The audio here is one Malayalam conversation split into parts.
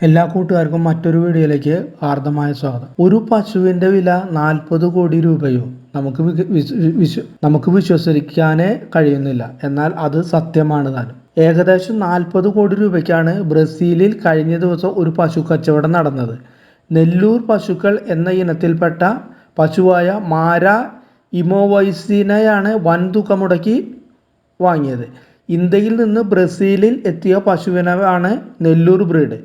എല്ലാ കൂട്ടുകാർക്കും മറ്റൊരു വീഡിയോയിലേക്ക് ഹാർദമായ സ്വാഗതം. ഒരു പശുവിന്റെ വില 40 കോടി രൂപയോ? നമുക്ക് വിശ്വസിക്കാനേ കഴിയുന്നില്ല. എന്നാൽ അത് സത്യമാണ് താനും. ഏകദേശം 40 കോടി രൂപയ്ക്കാണ് ബ്രസീലിൽ കഴിഞ്ഞ ദിവസം ഒരു പശു കച്ചവടം നടന്നത്. നെല്ലൂർ പശുക്കൾ എന്ന ഇനത്തിൽപ്പെട്ട പശുവായ മാര ഇമോവൈസിനെയാണ് വൻ തുക മുടക്കി വാങ്ങിയത്. ഇന്ത്യയിൽ നിന്ന് ബ്രസീലിൽ എത്തിയ പശുവിനാണ് നെല്ലൂർ ബ്രീഡ്.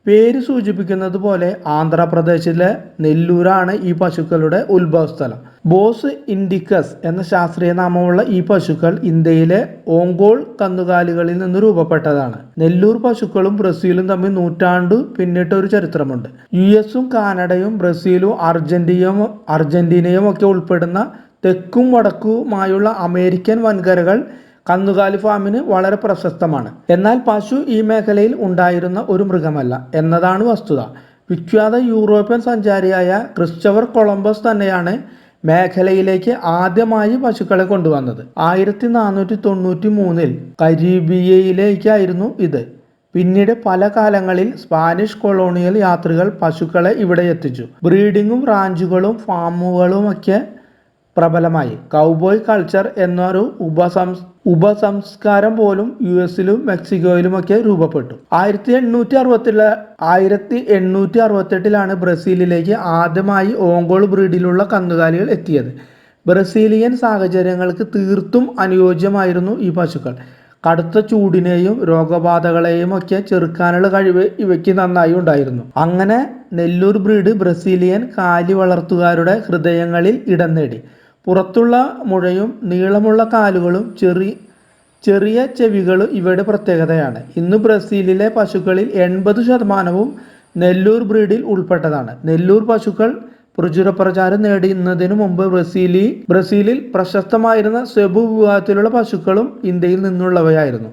പേര് സൂചിപ്പിക്കുന്നത് പോലെ ആന്ധ്രാപ്രദേശിലെ നെല്ലൂരാണ് ഈ പശുക്കളുടെ ഉത്ഭവസ്ഥലം. ബോസ് ഇൻഡിക്കസ് എന്ന ശാസ്ത്രീയ നാമമുള്ള ഈ പശുക്കൾ ഇന്ത്യയിലെ ഓങ്കോൾ കന്നുകാലികളിൽ നിന്ന് രൂപപ്പെട്ടതാണ്. നെല്ലൂർ പശുക്കളും ബ്രസീലും തമ്മിൽ നൂറ്റാണ്ടു പിന്നിട്ട ഒരു ചരിത്രമുണ്ട്. US-ഉം കാനഡയും ബ്രസീലും അർജന്റീനയും ഒക്കെ ഉൾപ്പെടുന്ന തെക്കും വടക്കുമായുള്ള അമേരിക്കൻ വൻകരകൾ കന്നുകാലി ഫാമിന് വളരെ പ്രശസ്തമാണ്. എന്നാൽ പശു ഈ മേഖലയിൽ ഉണ്ടായിരുന്ന ഒരു മൃഗമല്ല എന്നതാണ് വസ്തുത. വിഖ്യാത യൂറോപ്യൻ സഞ്ചാരിയായ ക്രിസ്റ്റഫർ കൊളംബസ് തന്നെയാണ് മേഖലയിലേക്ക് ആദ്യമായി പശുക്കളെ കൊണ്ടുവന്നത്. 1493 കരീബിയയിലേക്കായിരുന്നു ഇത്. പിന്നീട് പല കാലങ്ങളിൽ സ്പാനിഷ് കൊളോണിയൽ യാത്രികർ പശുക്കളെ ഇവിടെ എത്തിച്ചു. ബ്രീഡിങ്ങും റാഞ്ചുകളും ഫാമുകളുമൊക്കെ പ്രബലമായി. കൗബോയ് കൾച്ചർ എന്നൊരു ഉപസംസ്കാരം പോലും US-ലും മെക്സിക്കോയിലുമൊക്കെ രൂപപ്പെട്ടു. 1868 ബ്രസീലിലേക്ക് ആദ്യമായി ഓങ്കോൾ ബ്രീഡിലുള്ള കന്നുകാലികൾ എത്തിയത്. ബ്രസീലിയൻ സാഹചര്യങ്ങൾക്ക് തീർത്തും അനുയോജ്യമായിരുന്നു ഈ പശുക്കൾ. കടുത്ത ചൂടിനെയും രോഗബാധകളെയും ഒക്കെ ചെറുക്കാനുള്ള കഴിവ് ഇവയ്ക്ക് നന്നായി ഉണ്ടായിരുന്നു. അങ്ങനെ നെല്ലൂർ ബ്രീഡ് ബ്രസീലിയൻ കാലി വളർത്തുകാരുടെ ഹൃദയങ്ങളിൽ ഇടം നേടി. പുറത്തുള്ള മുഴയും നീളമുള്ള കാലുകളും ചെറിയ ചെവികളും ഇവയുടെ പ്രത്യേകതയാണ്. ഇന്ന് ബ്രസീലിലെ പശുക്കളിൽ 80% നെല്ലൂർ ബ്രീഡിൽ ഉൾപ്പെട്ടതാണ്. നെല്ലൂർ പശുക്കൾ പ്രചാരം നേടുന്നതിനു മുമ്പ് ബ്രസീലിൽ പ്രശസ്തമായിരുന്ന സെബു വിഭാഗത്തിലുള്ള പശുക്കളും ഇന്ത്യയിൽ നിന്നുള്ളവയായിരുന്നു.